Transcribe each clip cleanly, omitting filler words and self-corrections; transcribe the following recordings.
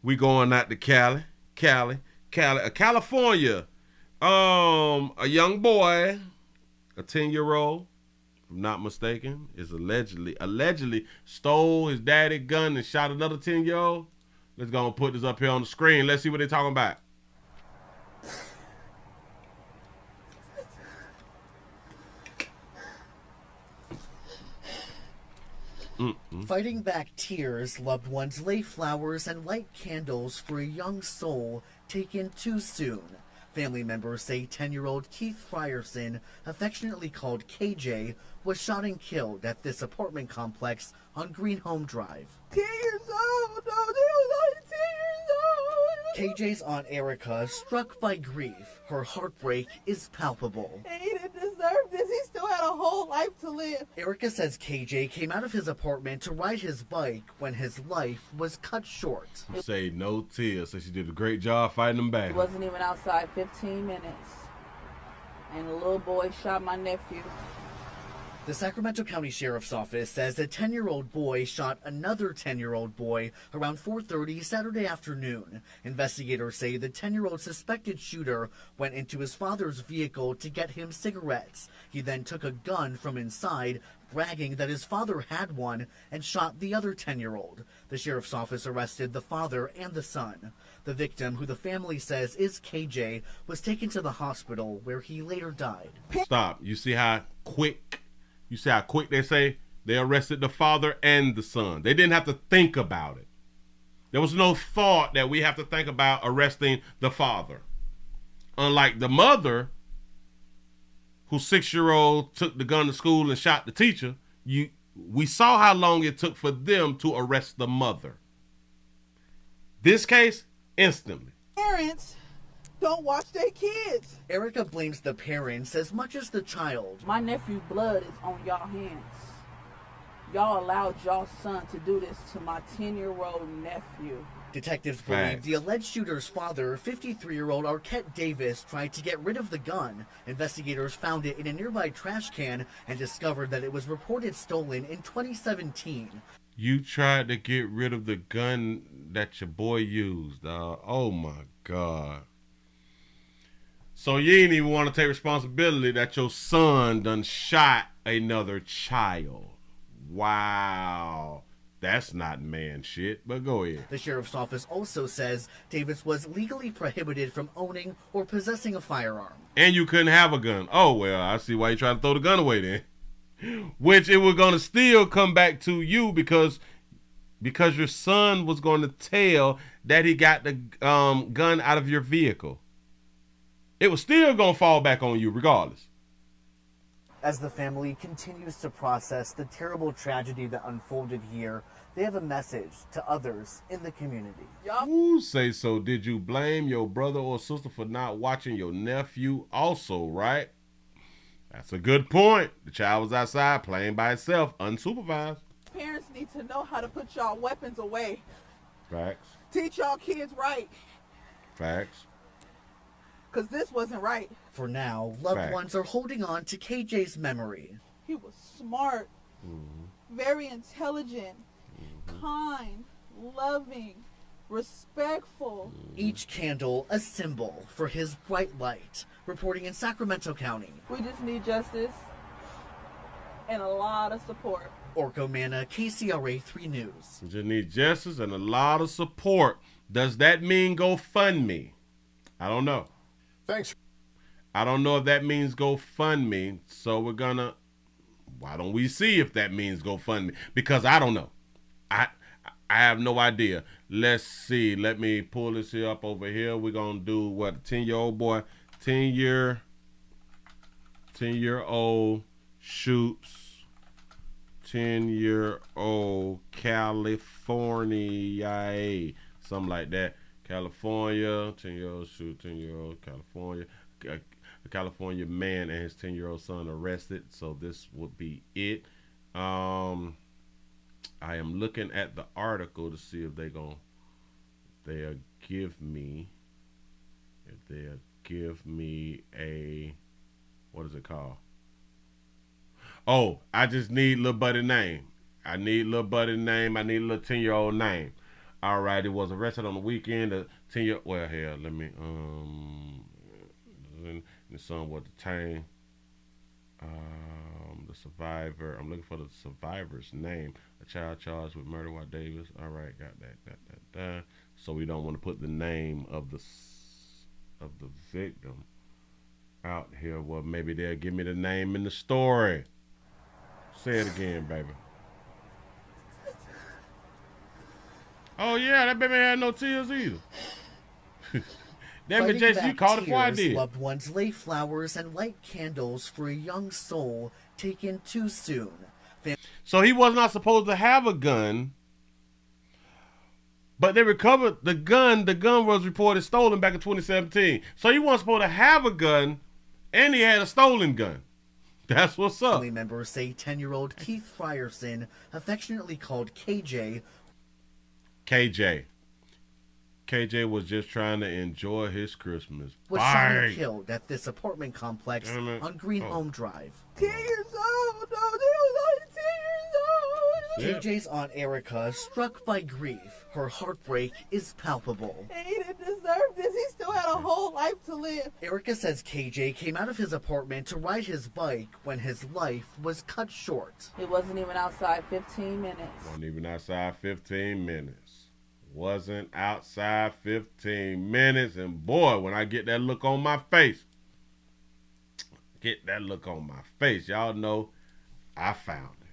We going out to California. A young boy, a 10-year-old, if I'm not mistaken, is allegedly stole his daddy's gun and shot another 10-year-old. Let's go and put this up here on the screen. Let's see what they're talking about. Fighting back tears, loved ones lay flowers and light candles for a young soul taken too soon. Family members say 10-year-old Keith Frierson, affectionately called KJ, was shot and killed at this apartment complex on Green Home Drive. 10 years old! No, they was only 10 years old! KJ's Aunt Erica is struck by grief. Her heartbreak is palpable. And he didn't deserve this. He still had a whole life to live. Erica says KJ came out of his apartment to ride his bike when his life was cut short. Say no tears. So she did a great job fighting them back. He wasn't even outside 15 minutes. And a little boy shot my nephew. The Sacramento County Sheriff's Office says a 10-year-old boy shot another 10-year-old boy around 4:30 Saturday afternoon. Investigators say the 10-year-old suspected shooter went into his father's vehicle to get him cigarettes. He then took a gun from inside, bragging that his father had one, and shot the other 10-year-old. The Sheriff's Office arrested the father and the son. The victim, who the family says is KJ, was taken to the hospital where he later died. Stop. You see how quick they say they arrested the father and the son. They didn't have to think about it. There was no thought that we have to think about arresting the father. Unlike the mother, whose 6-year-old took the gun to school and shot the teacher, we saw how long it took for them to arrest the mother. This case, instantly. Parents don't watch their kids. Erica blames the parents as much as the child. My nephew's blood is on y'all hands. Y'all allowed y'all son to do this to my 10-year-old nephew. Detectives believe the alleged shooter's father, 53-year-old Arquette Davis, tried to get rid of the gun. Investigators found it in a nearby trash can and discovered that it was reported stolen in 2017. You tried to get rid of the gun that your boy used. Oh my God. So you ain't even want to take responsibility that your son done shot another child. Wow. That's not man shit, but go ahead. The Sheriff's Office also says Davis was legally prohibited from owning or possessing a firearm. And you couldn't have a gun. Oh, well, I see why you trying to throw the gun away then. Which it was going to still come back to you because your son was going to tell that he got the gun out of your vehicle. It was still going to fall back on you regardless. As the family continues to process the terrible tragedy that unfolded here, they have a message to others in the community. Who say so? Did you blame your brother or sister for not watching your nephew also, right? That's a good point. The child was outside playing by itself, unsupervised. Parents need to know how to put y'all weapons away. Facts. Teach y'all kids right. Facts. Because this wasn't right. For now, loved ones are holding on to KJ's memory. He was smart, very intelligent, kind, loving, respectful. Each candle a symbol for his bright light. Reporting in Sacramento County. We just need justice and a lot of support. Orko Manna, KCRA 3 News. We just need justice and a lot of support. Does that mean GoFundMe? I don't know. Thanks. I don't know if that means GoFundMe, so why don't we see if that means GoFundMe? Because I don't know. I have no idea. Let's see. Let me pull this here up over here. We're going to do what? A 10-year-old boy. 10-year-old shoots. 10-year-old California. Something like that. California, 10-year-old shoot, 10-year-old California. A California man and his 10-year-old son arrested. So this would be it. I am looking at the article to see if they'll give me a, what is it called? Oh, I just need little buddy name. I need little buddy name. I need a little 10-year-old name. All right, it was arrested on the weekend. A 10-year. Well, here, let me. The son was detained. The survivor. I'm looking for the survivor's name. A child charged with murder while Davis. All right, got that. So we don't want to put the name of the victim out here. Well, maybe they'll give me the name in the story. Say it again, baby. Oh yeah, that baby had no tears either. Damn it, Jason, you called it before I did. Loved ones lay flowers and light candles for a young soul taken too soon. So he was not supposed to have a gun, but they recovered the gun. The gun was reported stolen back in 2017. So he wasn't supposed to have a gun, and he had a stolen gun. That's what's up. Family members say 10-year-old Keith Frierson, affectionately called KJ, KJ was just trying to enjoy his Christmas. Was shot and killed at this apartment complex on Green Home Drive. 10 years old, no, they was only 10 years old. KJ's aunt Erica, struck by grief, her heartbreak is palpable. He didn't deserve this. He still had a whole life to live. Erica says KJ came out of his apartment to ride his bike when his life was cut short. It wasn't even outside 15 minutes. Wasn't even outside 15 minutes. Wasn't outside 15 minutes. And boy, when I get that look on my face, y'all know I found it.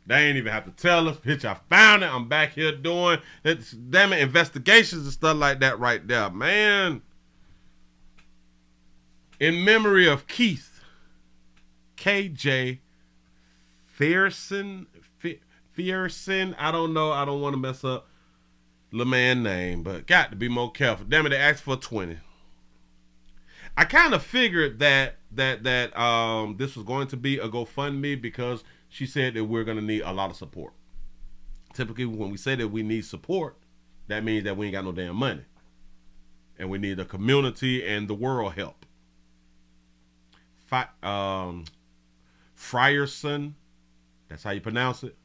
They ain't even have to tell us, bitch, I found it. I'm back here doing it's damn it, investigations and stuff like that right there, man. In memory of Keith, KJ Fierson, I don't know, I don't want to mess up the man's name, but got to be more careful. Damn it, they asked for 20. I kind of figured that this was going to be a GoFundMe because she said that we're going to need a lot of support. Typically, when we say that we need support, that means that we ain't got no damn money. And we need the community and the world help. Frierson, that's how you pronounce it.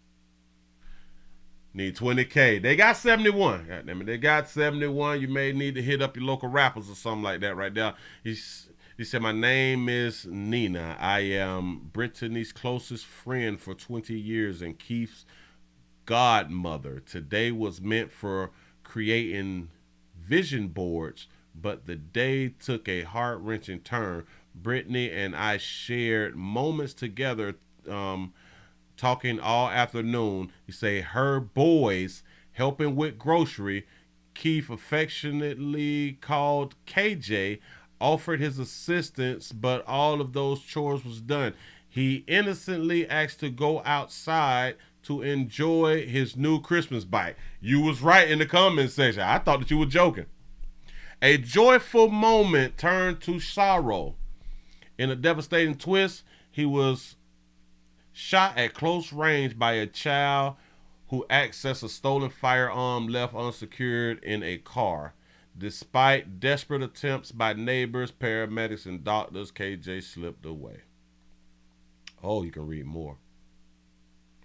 Need 20K. They got 71. Goddammit, they got 71. You may need to hit up your local rappers or something like that right there. He said, my name is Nina. I am Brittany's closest friend for 20 years and Keith's godmother. Today was meant for creating vision boards, but the day took a heart-wrenching turn. Brittany and I shared moments together, talking all afternoon. You say her boys helping with grocery. Keith, affectionately called KJ, offered his assistance, but all of those chores was done. He innocently asked to go outside to enjoy his new Christmas bike. You was right in the comment section. I thought that you were joking. A joyful moment turned to sorrow. In a devastating twist, he was shot at close range by a child who accessed a stolen firearm left unsecured in a car. Despite desperate attempts by neighbors, paramedics, and doctors, KJ slipped away. Oh, you can read more.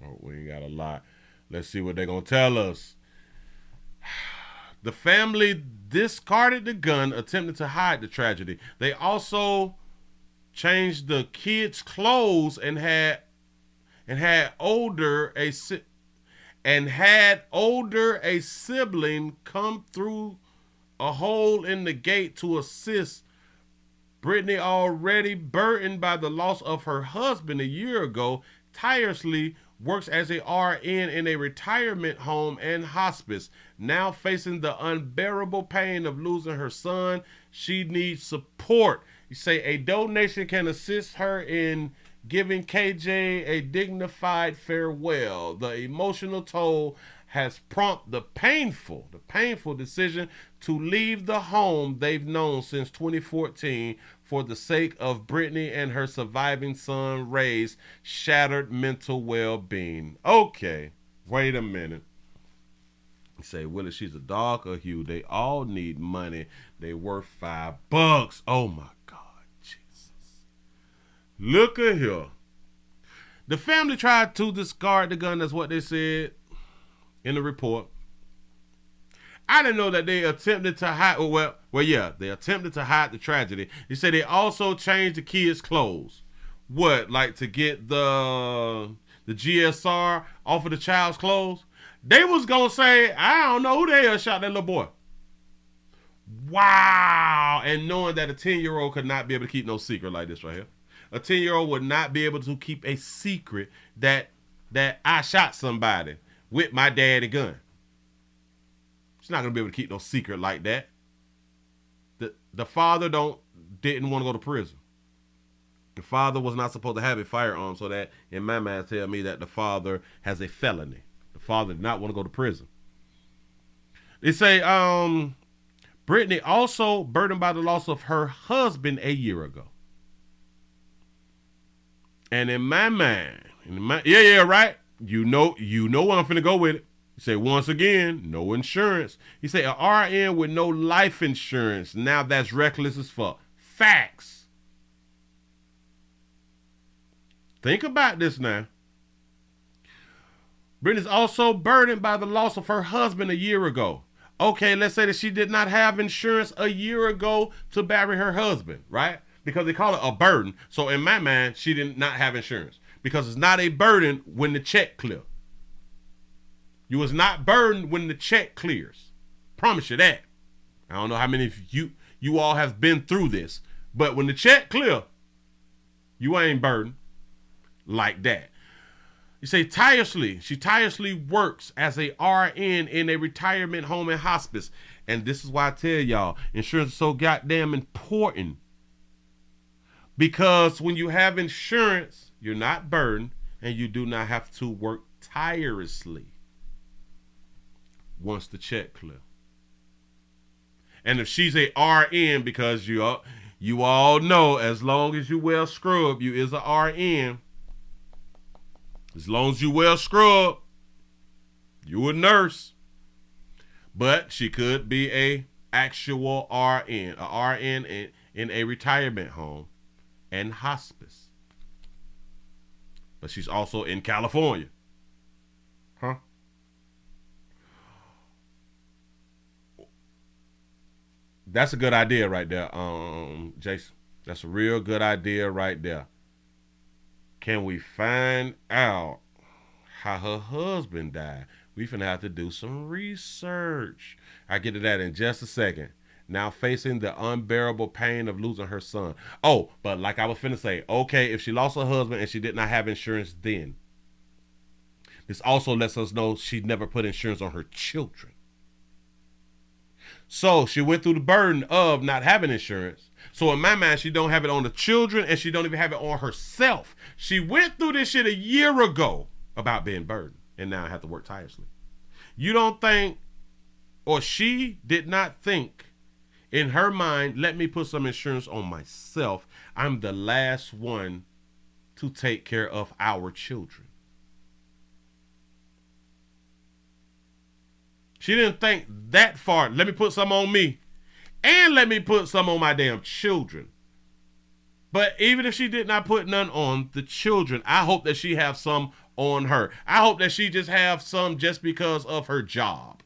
Oh, we ain't got a lot. Let's see what they're going to tell us. The family discarded the gun, attempting to hide the tragedy. They also changed the kids' clothes and had older a sibling come through a hole in the gate to assist. Brittany, already burdened by the loss of her husband a year ago, tirelessly works as a RN in a retirement home and hospice. Now facing the unbearable pain of losing her son, she needs support. You say a donation can assist her in giving KJ a dignified farewell. The emotional toll has prompted the painful decision to leave the home they've known since 2014 for the sake of Brittany and her surviving son Ray's shattered mental well-being. Okay, wait a minute. You say, Willie, she's a darker hue. They all need money. They worth $5. Oh my God, Jesus. Look at here. The family tried to discard the gun. That's what they said in the report. I didn't know that they attempted to hide. Yeah, they attempted to hide the tragedy. He said they also changed the kids' clothes. What, like to get the GSR off of the child's clothes? They was gonna say, I don't know who the hell shot that little boy. Wow. And knowing that a 10-year-old could not be able to keep no secret like this right here. A 10-year-old would not be able to keep a secret that I shot somebody with my daddy gun. She's not gonna be able to keep no secret like that. The father didn't want to go to prison. The father was not supposed to have a firearm, so that in my mind tell me that the father has a felony. The father did not want to go to prison. They say Brittany also burdened by the loss of her husband a year ago. And in my mind, right? You know where I'm finna go with it. He say, once again, no insurance. He say, a RN with no life insurance. Now that's reckless as fuck. Facts. Think about this now. Brittany's also burdened by the loss of her husband a year ago. Okay, let's say that she did not have insurance a year ago to bury her husband, right? Because they call it a burden. So in my mind, she did not have insurance. Because it's not a burden when the check clears. You was not burdened when the check clears. Promise you that. I don't know how many of you all have been through this. But when the check clear, you ain't burdened like that. You say she tirelessly works as a RN in a retirement home and hospice. And this is why I tell y'all, insurance is so goddamn important. Because when you have insurance, you're not burdened and you do not have to work tirelessly once the check clear. And if she's a RN, because you all know, as long as you well scrub, you is a RN. As long as you well scrub, you a nurse. But she could be a actual RN, a RN in a retirement home and hospice. But she's also in California. Huh? That's a good idea right there, Jason. That's a real good idea right there. Can we find out how her husband died? We finna have to do some research. I'll get to that in just a second. Now facing the unbearable pain of losing her son. Oh, but like I was finna say, okay, if she lost her husband and she did not have insurance then, this also lets us know she never put insurance on her children. So she went through the burden of not having insurance. So in my mind, she don't have it on the children and she don't even have it on herself. She went through this shit a year ago about being burdened and now I have to work tirelessly. You don't think, or she did not think in her mind, let me put some insurance on myself. I'm the last one to take care of our children. She didn't think that far. Let me put some on me. And let me put some on my damn children. But even if she did not put none on the children, I hope that she have some on her. I hope that she just have some just because of her job.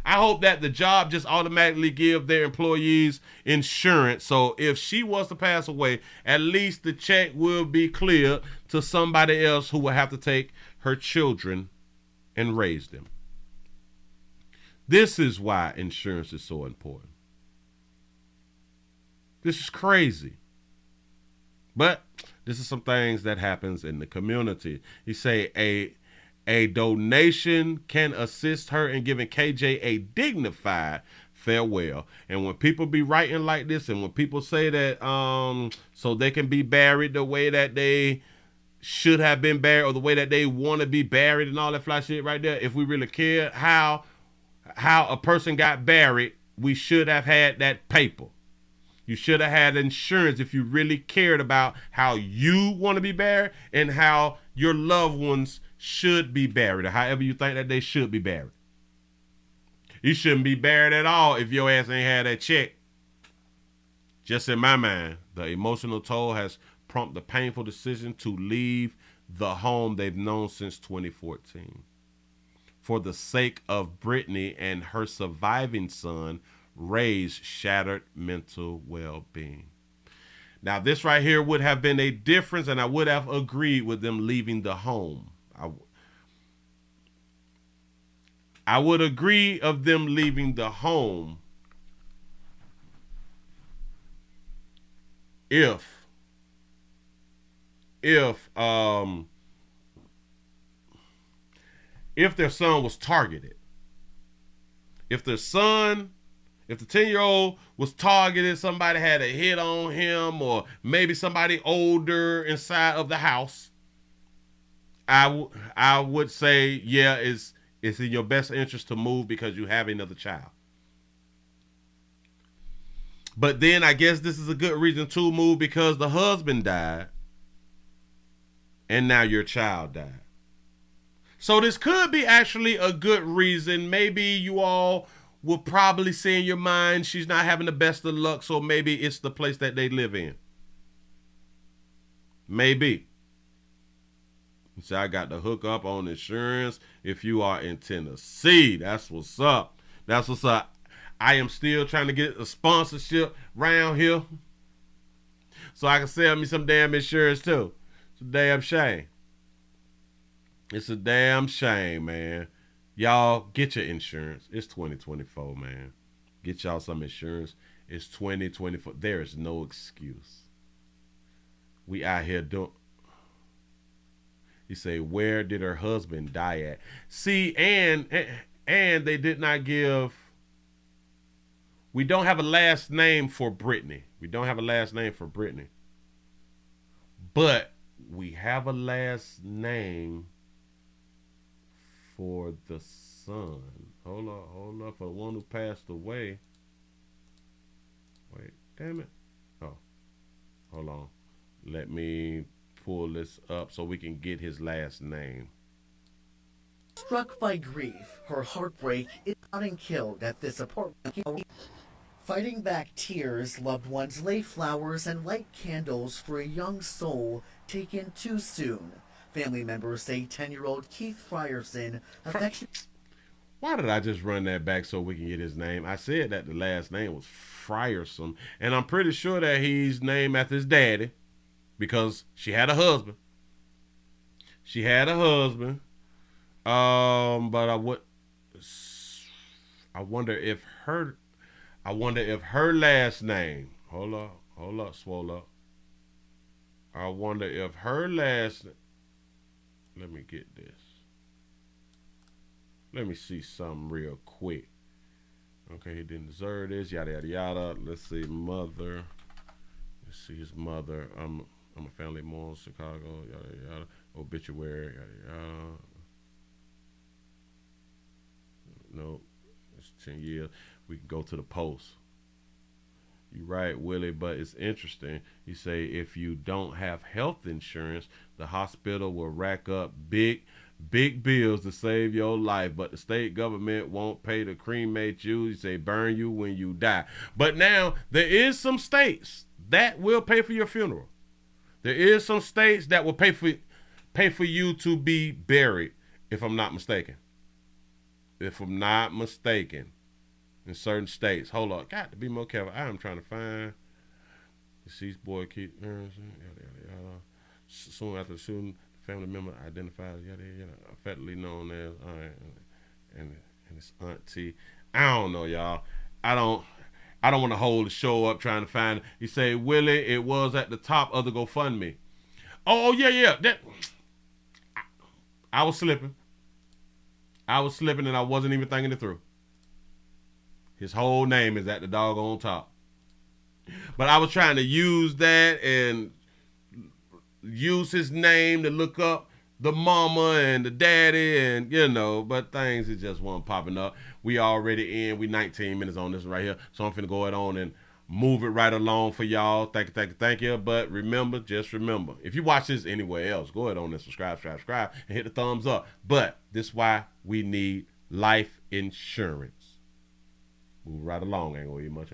I hope that the job just automatically give their employees insurance. So if she was to pass away, at least the check will be cleared to somebody else who will have to take her children and raise them. This is why insurance is so important. This is crazy. But this is some things that happens in the community. You say a donation can assist her in giving KJ a dignified farewell. And when people be writing like this and when people say that so they can be buried the way that they should have been buried or the way that they want to be buried and all that fly shit right there, if we really care how a person got buried, we should have had that paper. You should have had insurance if you really cared about how you want to be buried and how your loved ones should be buried or however you think that they should be buried. You shouldn't be buried at all if your ass ain't had that check. Just in my mind, the emotional toll has prompted the painful decision to leave the home they've known since 2014. for the sake of Brittany and her surviving son, Ray's shattered mental well-being. Now, this right here would have been a difference, and I would have agreed with them leaving the home. I would agree of them leaving the home if their son was targeted. If the 10-year-old was targeted, somebody had a hit on him, or maybe somebody older inside of the house, I would say, yeah, it's in your best interest to move because you have another child. But then I guess this is a good reason to move because the husband died and now your child died. So this could be actually a good reason. Maybe you all will probably say in your mind she's not having the best of luck, so maybe it's the place that they live in. Maybe. So I got to hook up on insurance if you are in Tennessee. That's what's up. That's what's up. I am still trying to get a sponsorship around here so I can sell me some damn insurance too. It's a damn shame. It's a damn shame, man. Y'all get your insurance. It's 2024, man. Get y'all some insurance. It's 2024. There is no excuse. We out here doing... You say, where did her husband die at? See, and they did not give... We don't have a last name for Brittany. But we have a last name for the son. Hold up. For the one who passed away. Wait, damn it. Oh, hold on. Let me pull this up so we can get his last name. Struck by grief, her heartbreak is shot and killed at this apartment. Fighting back tears, loved ones lay flowers and light candles for a young soul taken too soon. Family members say 10-year-old Keith Frierson Why did I just run that back so we can get his name? I said that the last name was Frierson, and I'm pretty sure that he's named after his daddy because she had a husband. But I wonder if her last name. Hold up, swole up. I wonder if her last. Let me get this. Let me see something real quick. Okay, he didn't deserve this. Yada yada yada. Let's see, mother. Let's see his mother. I'm a family mourner, Chicago. Yada yada. Obituary. Yada yada. Nope. It's 10 years. We can go to the post. You're right, Willie, but it's interesting. You say if you don't have health insurance, the hospital will rack up big bills to save your life, but the state government won't pay to cremate you. You say burn you when you die. But now there is some states that will pay for your funeral. There is some states that will pay for you to be buried, if I'm not mistaken. In certain states. Hold on. Got to be more careful. I am trying to find deceased boy Keith Aaronson. Soon after the shooting, family member identified affectionately known as and his auntie. I don't know, y'all. I don't want to hold the show up trying to find it. You say, Willie, it was at the top of the GoFundMe. Oh yeah. That I was slipping and I wasn't even thinking it through. His whole name is at the doggone top. But I was trying to use that and use his name to look up the mama and the daddy and, but things it just weren't popping up. We already in. We 19 minutes on this right here. So I'm finna go ahead on and move it right along for y'all. Thank you. But just remember, if you watch this anywhere else, go ahead on and subscribe, and hit the thumbs up. But this is why we need life insurance. Move right along. Ain't gonna eat much over.